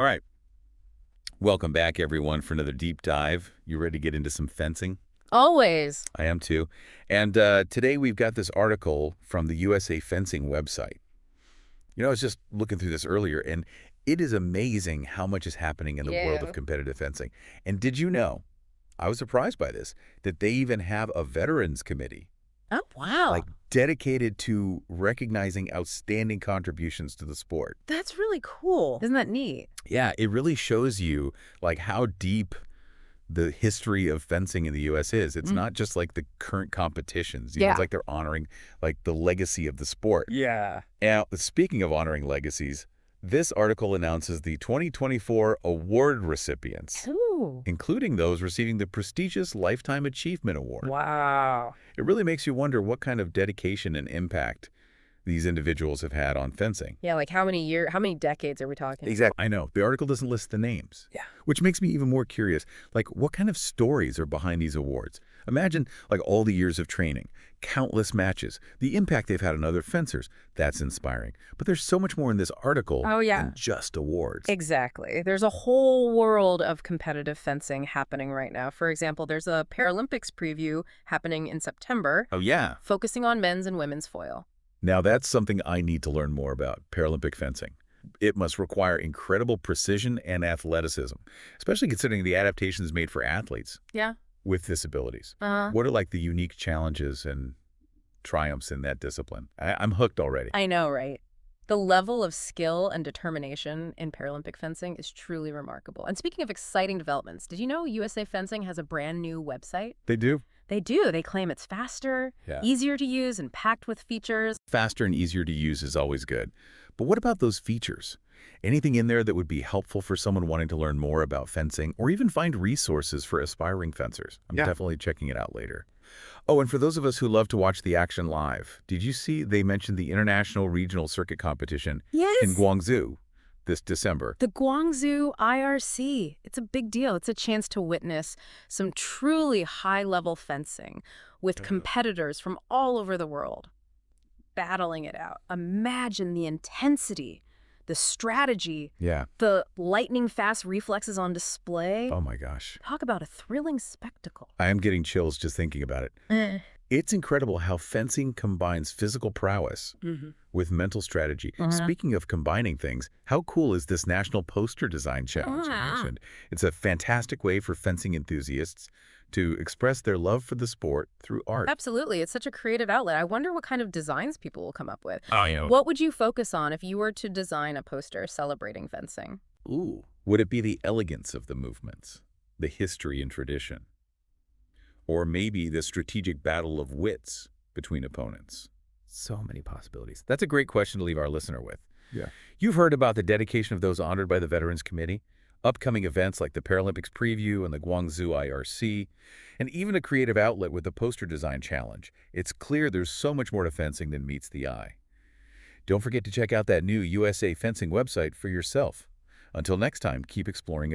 All right. Welcome back, everyone, for another deep dive. You ready to get into some fencing? Always. I am too. And today we've got this article from the USA Fencing website. I was just looking through this earlier, and it is amazing how much is happening in the world of Yeah. competitive fencing. And did you know, I was surprised by this, that they even have a veterans committee, Oh, wow. like dedicated to recognizing outstanding contributions to the sport. That's really cool. Isn't that neat? Yeah, it really shows you like how deep the history of fencing in the U.S. is. It's not just like the current competitions. Yeah. It's like they're honoring like the legacy of the sport. Yeah. Now, speaking of honoring legacies, this article announces the 2024 award recipients, Ooh. including those receiving the prestigious Lifetime Achievement Award. Wow. It really makes you wonder what kind of dedication and impact these individuals have had on fencing. Yeah, like how many decades are we talking? Exactly. I know. The article doesn't list the names. Yeah. Which makes me even more curious. Like, what kind of stories are behind these awards? Imagine, like, all the years of training, countless matches, the impact they've had on other fencers. That's inspiring. But there's so much more in this article Oh, yeah. than just awards. Exactly. There's a whole world of competitive fencing happening right now. For example, there's a Paralympics preview happening in September, Oh, yeah. focusing on men's and women's foil. Now, that's something I need to learn more about, Paralympic fencing. It must require incredible precision and athleticism, especially considering the adaptations made for athletes Yeah. with disabilities. Uh-huh. What are like the unique challenges and triumphs in that discipline? I'm hooked already. I know, right? The level of skill and determination in Paralympic fencing is truly remarkable. And speaking of exciting developments, did you know USA Fencing has a brand new website? They do. They do. They claim it's faster, Yeah. easier to use, and packed with features. Faster and easier to use is always good. But what about those features? Anything in there that would be helpful for someone wanting to learn more about fencing or even find resources for aspiring fencers? I'm definitely checking it out later. Oh, and for those of us who love to watch the action live, did you see they mentioned the International Regional Circuit Competition Yes. in Guangzhou this December? The Guangzhou IRC. It's a big deal. It's a chance to witness some truly high-level fencing with competitors from all over the world battling it out. Imagine the intensity, the strategy, Yeah. the lightning-fast reflexes on display. Oh my gosh. Talk about a thrilling spectacle. I am getting chills just thinking about it. It's incredible how fencing combines physical prowess with mental strategy. Speaking of combining things, how cool is this National Poster Design Challenge I mentioned? It's a fantastic way for fencing enthusiasts to express their love for the sport through art. Absolutely. It's such a creative outlet. I wonder what kind of designs people will come up with. Oh, yeah. What would you focus on if you were to design a poster celebrating fencing? Ooh. Would it be the elegance of the movements, the history and tradition? Or maybe the strategic battle of wits between opponents? So many possibilities. That's a great question to leave our listener with. Yeah. You've heard about the dedication of those honored by the Veterans Committee, upcoming events like the Paralympics Preview and the Guangzhou IRC, and even a creative outlet with the Poster Design Challenge. It's clear there's so much more to fencing than meets the eye. Don't forget to check out that new USA Fencing website for yourself. Until next time, keep exploring